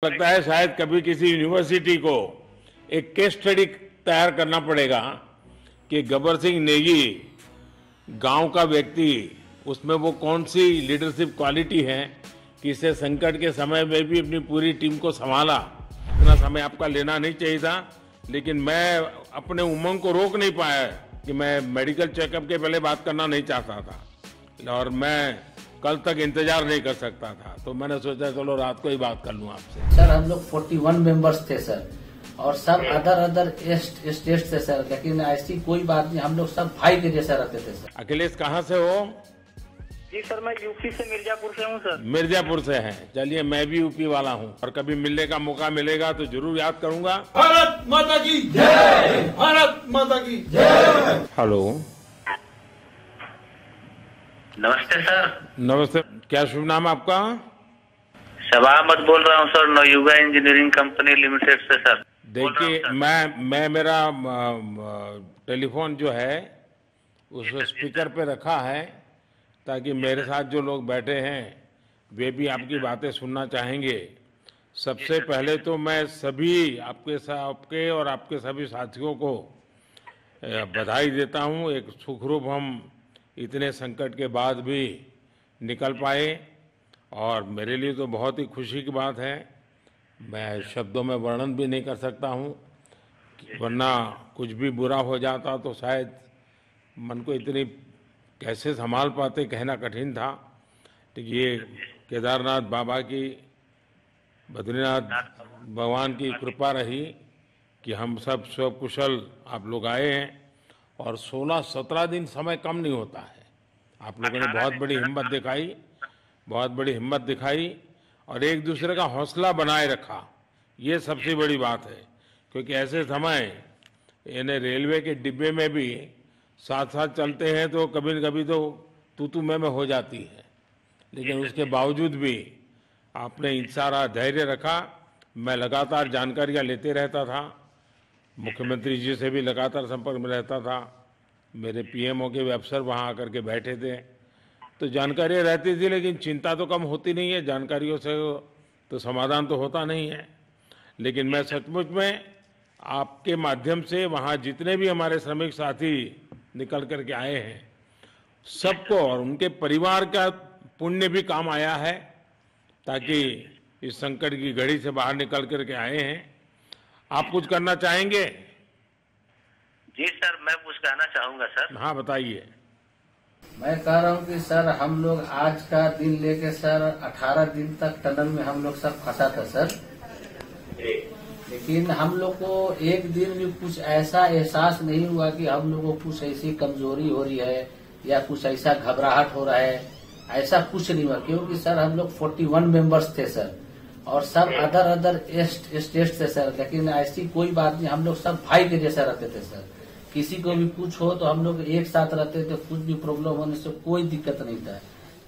लगता है शायद कभी किसी यूनिवर्सिटी को एक केस स्टडी तैयार करना पड़ेगा कि गब्बर सिंह नेगी गांव का व्यक्ति, उसमें वो कौन सी लीडरशिप क्वालिटी है कि इसे संकट के समय में भी अपनी पूरी टीम को संभाला। इतना समय आपका लेना नहीं चाहिए था, लेकिन मैं अपने उमंग को रोक नहीं पाया कि मैं मेडिकल चेकअप के पहले बात करना नहीं चाहता था और मैं कल तक इंतजार नहीं कर सकता था, तो मैंने सोचा चलो रात को ही बात कर लूं आपसे। सर हम लोग 41 मेंबर्स थे सर, और सब अदर स्टेट से सर, लेकिन ऐसी कोई बात नहीं, हम लोग सब भाई के जैसा रहते थे सर। अखिलेश कहाँ से हो? जी सर, मैं यूपी से मिर्जापुर से हूँ सर। मिर्जापुर से हैं। चलिए मैं भी यूपी वाला हूँ और कभी मिलने का मौका मिलेगा तो जरूर याद करूंगा। भारत माता की जय, भारत माता की जय। हेलो, नमस्ते सर। नमस्ते, क्या शुभ नाम आपका? शबा अहमद बोल रहा हूँ sir, Navayuga engineering company limited से सर। देखिए मैं मेरा टेलीफोन जो है उस स्पीकर पे रखा है ताकि मेरे साथ जो लोग बैठे हैं वे भी आपकी बातें सुनना चाहेंगे। सबसे पहले तो मैं सभी आपके और आपके सभी साथियों को बधाई देता हूं। एक सुखरूप हम इतने संकट के बाद भी निकल पाए और मेरे लिए तो बहुत ही खुशी की बात है। मैं शब्दों में वर्णन भी नहीं कर सकता हूं, वरना कुछ भी बुरा हो जाता तो शायद मन को इतनी कैसे संभाल पाते कहना कठिन था। तो ये केदारनाथ बाबा की, बद्रीनाथ भगवान की कृपा रही कि हम सब कुशल आप लोग आए हैं और 16-17 दिन समय कम नहीं होता है। आप लोगों ने बहुत बड़ी हिम्मत दिखाई और एक दूसरे का हौसला बनाए रखा, ये सबसे बड़ी बात है। क्योंकि ऐसे समय यानी रेलवे के डिब्बे में भी साथ साथ चलते हैं तो कभी न कभी तो तू मैं हो जाती है, लेकिन उसके बावजूद भी आपने सारा धैर्य रखा। मैं लगातार जानकारियां लेते रहता था, मुख्यमंत्री जी से भी लगातार संपर्क में रहता था, मेरे पीएमओ के अफसर वहां आकर के बैठे थे, तो जानकारियां रहती थी, लेकिन चिंता तो कम होती नहीं है। जानकारियों से तो समाधान तो होता नहीं है। लेकिन मैं सचमुच में आपके माध्यम से वहां जितने भी हमारे श्रमिक साथी निकल करके आए हैं सबको और उनके परिवार का पुण्य भी काम आया है, ताकि इस संकट की घड़ी से बाहर निकल करके आए हैं। आप कुछ करना चाहेंगे? जी सर, मैं कुछ कहना चाहूँगा सर। हाँ बताइए। मैं कह रहा हूँ कि सर हम लोग आज का दिन लेके सर 18 दिन तक टनल में हम लोग सब फंसा था सर, लेकिन हम लोग को एक दिन भी कुछ ऐसा एहसास नहीं हुआ कि हम लोग को कुछ ऐसी कमजोरी हो रही है या कुछ ऐसा घबराहट हो रहा है। ऐसा कुछ नहीं हुआ, क्योंकि सर हम लोग 41 मेंबर्स थे सर, और सब अदर स्टेट से सर, लेकिन ऐसी कोई बात नहीं, हम लोग सब भाई के जैसा रहते थे सर। किसी को भी कुछ हो तो हम लोग एक साथ रहते थे, कुछ भी प्रॉब्लम होने से कोई दिक्कत नहीं था।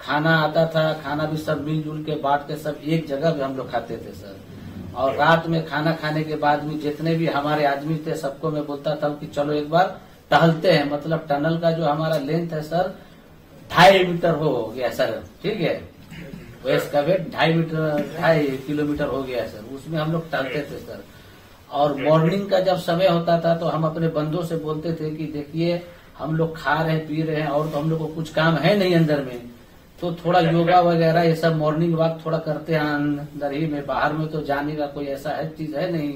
खाना आता था, खाना भी सब मिलजुल के बांट के सब एक जगह भी हम लोग खाते थे सर। और रात में खाना खाने के बाद भी जितने भी हमारे आदमी थे सबको मैं बोलता था कि चलो एक बार टहलते हैं। मतलब टनल का जो हमारा लेंथ है सर 2.5 मीटर हो गया सर, ठीक है, वेस्ट का वेट 2.5 किलोमीटर हो गया सर। उसमें हम लोग टहलते थे सर। और मॉर्निंग का जब समय होता था तो हम अपने बंदों से बोलते थे कि देखिए हम लोग खा रहे हैं पी रहे हैं और तो हम लोग को कुछ काम है नहीं अंदर में, तो थोड़ा योगा वगैरह ये सब मॉर्निंग वॉक थोड़ा करते हैं अंदर ही में, बाहर में तो जाने का कोई ऐसा है चीज है नहीं,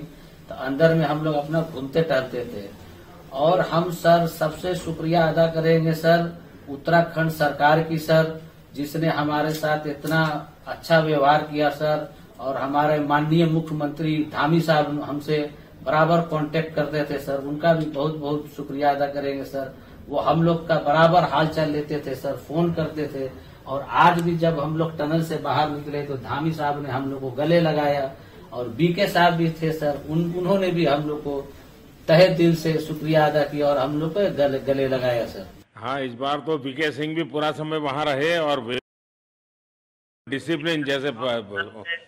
तो अंदर में हम लोग अपना घूमते टहलते थे। और हम सर सबसे शुक्रिया अदा करेंगे सर उत्तराखंड सरकार की सर, जिसने हमारे साथ इतना अच्छा व्यवहार किया सर। और हमारे माननीय मुख्यमंत्री धामी साहब हमसे बराबर कांटेक्ट करते थे सर, उनका भी बहुत बहुत शुक्रिया अदा करेंगे सर। वो हम लोग का बराबर हाल चाल लेते थे सर, फोन करते थे। और आज भी जब हम लोग टनल से बाहर निकले तो धामी साहब ने हम लोग को गले लगाया, और बीके साहब भी थे सर, उन्होंने भी हम लोग को तहे दिल से शुक्रिया अदा किया और हम लोग को गले लगाया सर। हाँ, इस बार तो बीके सिंह भी पूरा समय वहां रहे और डिसिप्लिन, जैसे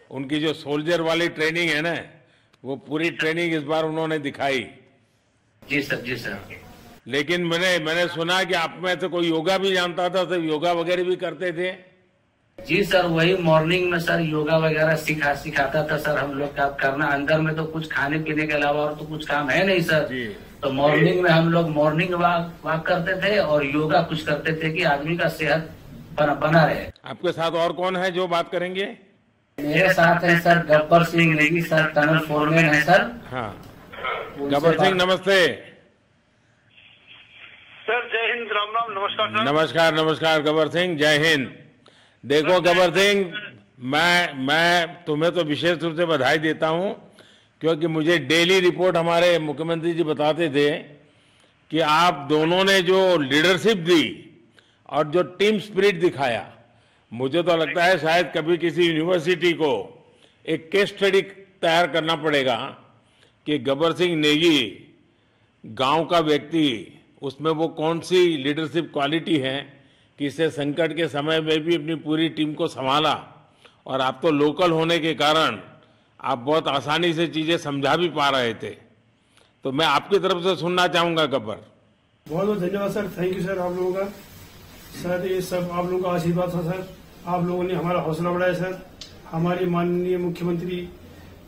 उनकी जो सोल्जर वाली ट्रेनिंग है ना, वो पूरी ट्रेनिंग इस बार उन्होंने दिखाई। जी सर, जी सर। लेकिन मैंने सुना कि आप में से कोई योगा भी जानता था, तो योगा वगैरह भी करते थे? जी सर, वही मॉर्निंग में सर योगा वगैरह सिखाता था सर हम लोग का करना। अंदर में तो कुछ खाने पीने के अलावा और तो कुछ काम है नहीं सर जी। तो मॉर्निंग में हम लोग मॉर्निंग वॉक करते थे और योगा कुछ करते थे कि आदमी का सेहत बना रहे। आपके साथ और कौन है जो बात करेंगे? मेरे साथ है sir Gabbar Singh Negi sir, tunnel foreman है सर। हाँ, गब्बर सिंह नमस्ते। सर जय हिंद, राम राम, नमस्कार सर। नमस्कार नमस्कार गब्बर सिंह, जय हिंद। देखो गब्बर सिंह, मैं तुम्हें तो विशेष रूप से बधाई देता हूं, क्योंकि मुझे डेली रिपोर्ट हमारे मुख्यमंत्री जी बताते थे कि आप दोनों ने जो लीडरशिप दी और जो टीम स्पिरिट दिखाया, मुझे तो लगता है शायद कभी किसी यूनिवर्सिटी को एक केस स्टडी तैयार करना पड़ेगा कि गब्बर सिंह नेगी गांव का व्यक्ति, उसमें वो कौन सी लीडरशिप क्वालिटी है कि इससे संकट के समय में भी अपनी पूरी टीम को संभाला। और आप तो लोकल होने के कारण आप बहुत आसानी से चीजें समझा भी पा रहे थे। तो मैं आपकी तरफ से सुनना चाहूंगा गब्बर। बहुत बहुत धन्यवाद सर, थैंक यू सर आप लोगों का। सर ये सब आप लोगों का आशीर्वाद था सर, आप लोगों ने हमारा हौसला बढ़ाया सर। हमारे माननीय मुख्यमंत्री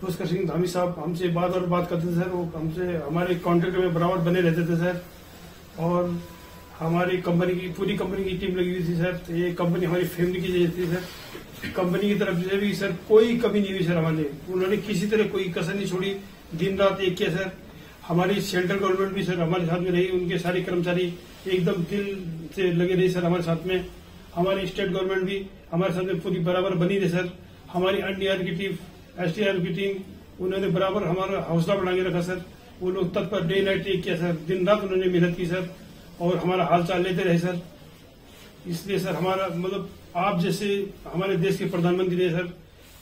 पुष्कर सिंह धामी साहब हमसे बात करते थे सर, वो हमसे हमारे कॉन्टेक्ट में बराबर बने रहते थे सर। और हमारी कंपनी की पूरी कंपनी की टीम लगी हुई थी सर। तो ये कंपनी हमारी फैमिली की जैसी थी सर। कंपनी की तरफ से भी सर कोई कमी नहीं हुई सर हमारे, उन्होंने किसी तरह कोई कसर नहीं छोड़ी, दिन रात एक किया सर। हमारी सेंट्रल गवर्नमेंट भी सर हमारे साथ में रही, उनके सारे कर्मचारी एकदम दिल से लगे रहे सर हमारे साथ में। हमारी स्टेट गवर्नमेंट भी हमारे साथ में पूरी बराबर बनी रही सर। हमारी एनडीआर की टीम, एसडीआर की टीम, उन्होंने बराबर हमारा हौसला बढ़ा के रखा सर। वो लोग तत्पर डे नाइट एक किया सर, दिन रात उन्होंने मेहनत की सर और हमारा हालचाल लेते रहे सर। इसलिए सर हमारा मतलब आप जैसे हमारे देश के प्रधानमंत्री रहे सर,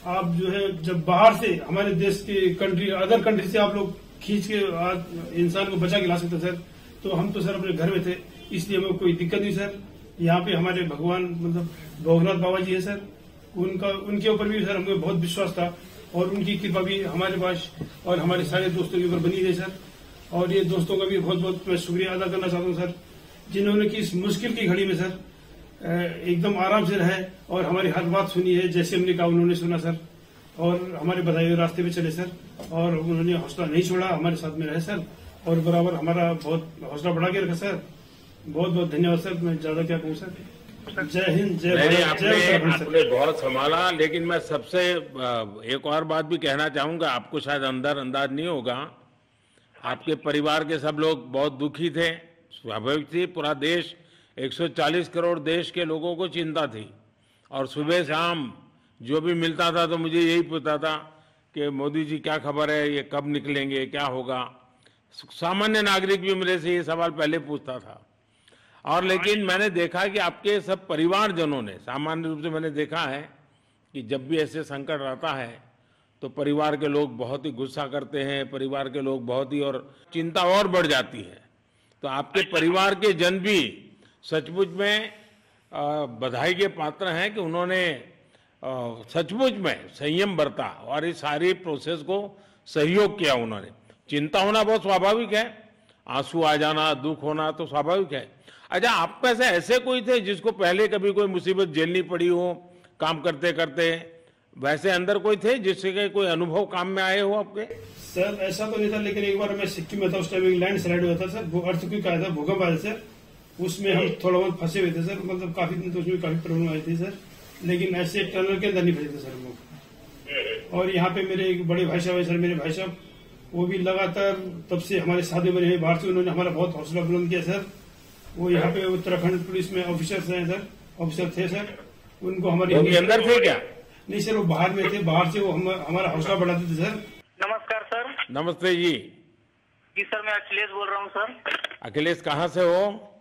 आप जो है जब बाहर से हमारे देश के कंट्री अदर कंट्री से आप लोग खींच के इंसान को बचा के ला सकते सर, तो हम तो सर अपने घर में थे, इसलिए हमें कोई दिक्कत नहीं सर। यहाँ पे हमारे भगवान मतलब भोगनाथ बाबा जी है सर, उनके ऊपर भी सर हमें बहुत विश्वास था और उनकी कृपा भी हमारे पास और हमारे सारे दोस्तों के ऊपर बनी रही सर। और ये दोस्तों का भी बहुत बहुत मैं शुक्रिया अदा करना चाहता हूँ सर, जिन्होंने कि इस मुश्किल की घड़ी में सर एकदम आराम से रहे और हमारी हर बात सुनी है, जैसे हमने कहा उन्होंने सुना सर और हमारे बताए हुए रास्ते पे चले सर। और उन्होंने हौसला नहीं छोड़ा, हमारे साथ में रहे सर और बराबर हमारा बहुत हौसला बढ़ा के रखा सर। बहुत बहुत धन्यवाद सर, मैं ज्यादा क्या कहूँ सर। जय हिंद, जय भारत, जय उत्तराखंड आपने बहुत संभाला, लेकिन मैं सबसे एक और बात भी कहना चाहूंगा। आपको शायद अंदाज नहीं होगा, आपके परिवार के सब लोग बहुत दुखी थे, स्वाभाविक थी। पूरा देश 140 करोड़ देश के लोगों को चिंता थी और सुबह शाम जो भी मिलता था तो मुझे यही पूछता था कि मोदी जी क्या खबर है, ये कब निकलेंगे, क्या होगा। सामान्य नागरिक भी मेरे से ये सवाल पहले पूछता था। और लेकिन मैंने देखा कि आपके सब परिवारजनों ने, सामान्य रूप से मैंने देखा है कि जब भी ऐसे संकट आता है तो परिवार के लोग बहुत ही गुस्सा करते हैं, परिवार के लोग बहुत ही और चिंता और बढ़ जाती है। तो आपके परिवार के जन भी सचमुच में बधाई के पात्र हैं कि उन्होंने सचमुच में संयम बरता और इस सारी प्रोसेस को सहयोग किया उन्होंने। चिंता होना बहुत स्वाभाविक है, आंसू आ जाना, दुख होना तो स्वाभाविक है। अच्छा, आप में से ऐसे कोई थे जिसको पहले कभी कोई मुसीबत झेलनी पड़ी हो काम करते करते? वैसे अंदर कोई थे जिससे कोई अनुभव काम में आए हो आपके? सर ऐसा तो नहीं था, लेकिन एक बार मैं सिक्किम में था, उस टाइम लैंड स्लाइड हुआ था सर, अर्थक्वेक आया था, भूकंप आया सर। उसमें हम थोड़ा बहुत फंसे हुए थे सर, मतलब काफी दिन तो उसमें काफी प्रॉब्लम आई थी सर, लेकिन ऐसे टनल के अंदर नहीं फंसे थे सर हम लोग। और यहाँ पे मेरे एक बड़े भाई साहब है सर, मेरे भाई साहब वो भी लगातार तब से हमारे साथ बने हैं बाहर से, उन्होंने हमारा बहुत हौसला बुलंद किया सर। वो यहाँ पे उत्तराखंड पुलिस में ऑफिसर्स हैं सर, ऑफिसर थे सर, उनको हमारे अंदर थे क्या? नहीं सर, वो बाहर में थे, बाहर से वो हमारा हौसला बढ़ाते थे सर। नमस्कार सर। नमस्ते जी। जी सर, मैं अखिलेश बोल रहा हूँ सर। अखिलेश कहाँ से हो?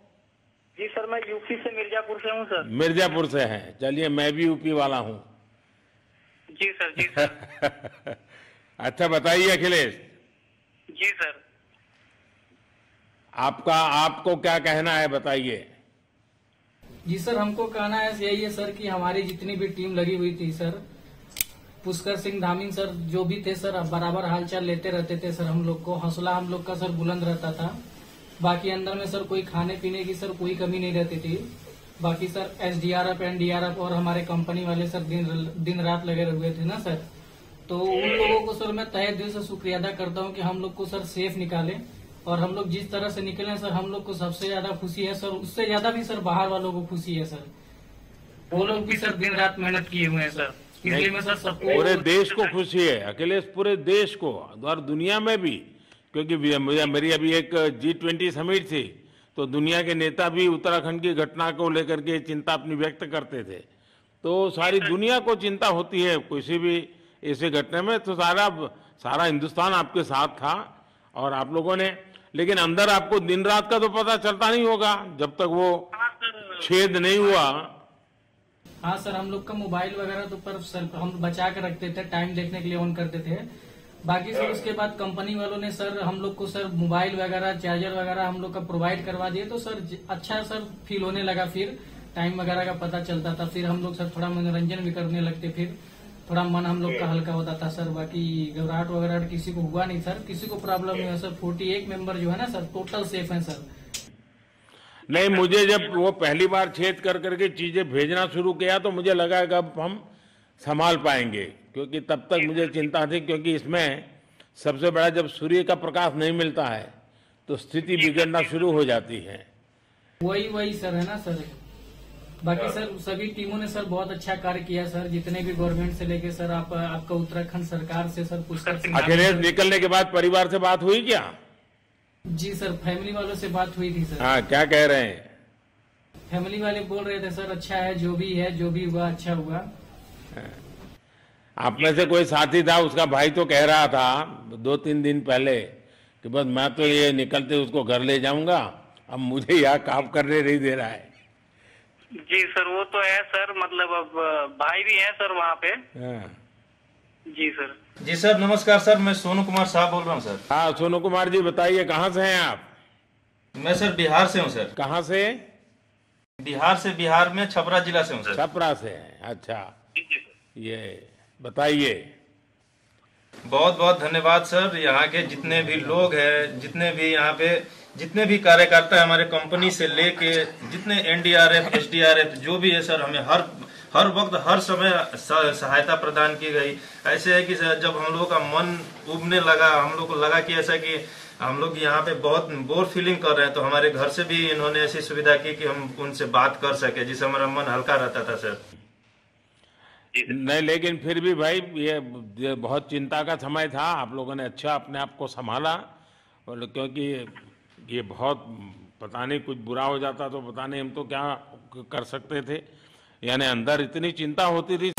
जी सर, मैं यूपी से मिर्जापुर से हूँ सर। मिर्जापुर से हैं, चलिए मैं भी यूपी वाला हूँ। जी सर, जी सर। अच्छा बताइए अखिलेश। जी सर। आपको क्या कहना है, बताइए। जी सर, हमको कहना है यही है सर कि हमारी जितनी भी टीम लगी हुई थी सर, पुष्कर सिंह धामी सर जो भी थे सर, बराबर हालचाल लेते रहते थे सर। हम लोग को हौसला हम लोग का सर बुलंद रहता था। बाकी अंदर में सर कोई खाने पीने की सर कोई कमी नहीं रहती थी। बाकी सर SDRF NDRF और हमारे कंपनी वाले सर दिन रात लगे हुए थे ना सर। तो उन लोगों को सर मैं तहे दिल से शुक्रिया अदा करता हूं कि हम लोग को सर सेफ निकाले, और हम लोग जिस तरह से निकले सर हम लोग को सबसे ज्यादा खुशी है सर। उससे ज्यादा भी सर बाहर वालों को खुशी है सर, वो लोग भी सर दिन रात मेहनत किए हुए हैं सर। इसलिए मैं सर सबको, पूरे देश को खुशी है अखिलेश, पूरे देश को और दुनिया में भी, क्योंकि मेरी अभी एक G20 समिट थी तो दुनिया के नेता भी उत्तराखंड की घटना को लेकर के चिंता अपनी व्यक्त करते थे। तो सारी दुनिया को चिंता होती है किसी भी ऐसे घटने में, तो सारा हिंदुस्तान आपके साथ था और आप लोगों ने, लेकिन अंदर आपको दिन रात का तो पता चलता नहीं होगा जब तक वो छेद नहीं हुआ। हाँ सर, हम लोग का मोबाइल वगैरह तो पर सर हम बचा के रखते थे, टाइम देखने के लिए ऑन करते थे। बाकी सर उसके बाद कंपनी वालों ने सर हम लोग को सर मोबाइल वगैरह चार्जर वगैरह हम लोग का प्रोवाइड करवा दिए, तो सर अच्छा सर फील होने लगा। फिर टाइम वगैरह का पता चलता था, फिर हम लोग सर थोड़ा मनोरंजन भी करने लगते, फिर थोड़ा मन हम लोग का हल्का होता था सर। बाकी घबराहट वगैरह किसी को हुआ नहीं सर, किसी को प्रॉब्लम नहीं है सर। 41 मेंबर जो है ना सर टोटल सेफ है सर। नहीं, मुझे जब वो पहली बार छेद कर करके चीजें भेजना शुरू किया तो मुझे लगा कि अब हम संभाल पाएंगे, क्योंकि तब तक मुझे चिंता थी, क्योंकि इसमें सबसे बड़ा जब सूर्य का प्रकाश नहीं मिलता है तो स्थिति बिगड़ना शुरू हो जाती है। वही सर है ना सर। बाकी सर सभी टीमों ने सर बहुत अच्छा कार्य किया सर, जितने भी गवर्नमेंट से लेके सर आपका उत्तराखंड सरकार से सर पुष्कर सिंह। अखिलेश निकलने के बाद परिवार से बात हुई क्या? जी सर, फैमिली वालों से बात हुई थी सर। हाँ, क्या कह रहे हैं? फैमिली वाले बोल रहे थे सर अच्छा है, जो भी हुआ अच्छा हुआ। आप में से कोई साथी था, उसका भाई तो कह रहा था 2-3 दिन पहले कि बस मैं तो ये निकलते उसको घर ले जाऊंगा, अब मुझे यहाँ काम करने नहीं दे रहा है। जी सर, वो तो है सर, मतलब अब भाई भी है सर वहाँ पे। हाँ। जी सर। जी सर नमस्कार सर, मैं सोनू कुमार साहब बोल रहा हूँ सर। हाँ सोनू कुमार जी, बताइए कहाँ से हैं आप? मैं सर बिहार से हूँ सर। कहाँ से? बिहार में छपरा जिला से हूँ सर। छपरा से हैं, अच्छा। ये बताइए। बहुत बहुत धन्यवाद सर। यहाँ के जितने भी लोग हैं, जितने भी यहाँ पे जितने भी कार्यकर्ता है हमारे कंपनी से लेके, जितने NDRF SDRF जो भी है सर, हमें हर वक्त हर समय सहायता प्रदान की गई। ऐसे है कि सर जब हम लोगों का मन उबने लगा, हम लोग को लगा कि ऐसा कि हम लोग यहाँ पे बहुत बोर फीलिंग कर रहे हैं, तो हमारे घर से भी इन्होंने ऐसी सुविधा की कि हम उनसे बात कर सके, जिससे हमारा मन हल्का रहता था सर। नहीं, लेकिन फिर भी भाई ये बहुत चिंता का समय था, आप लोगों ने अच्छा अपने आप को संभाला, और क्योंकि ये बहुत पता नहीं कुछ बुरा हो जाता तो पता नहीं हम तो क्या कर सकते थे, यानी अंदर इतनी चिंता होती थी।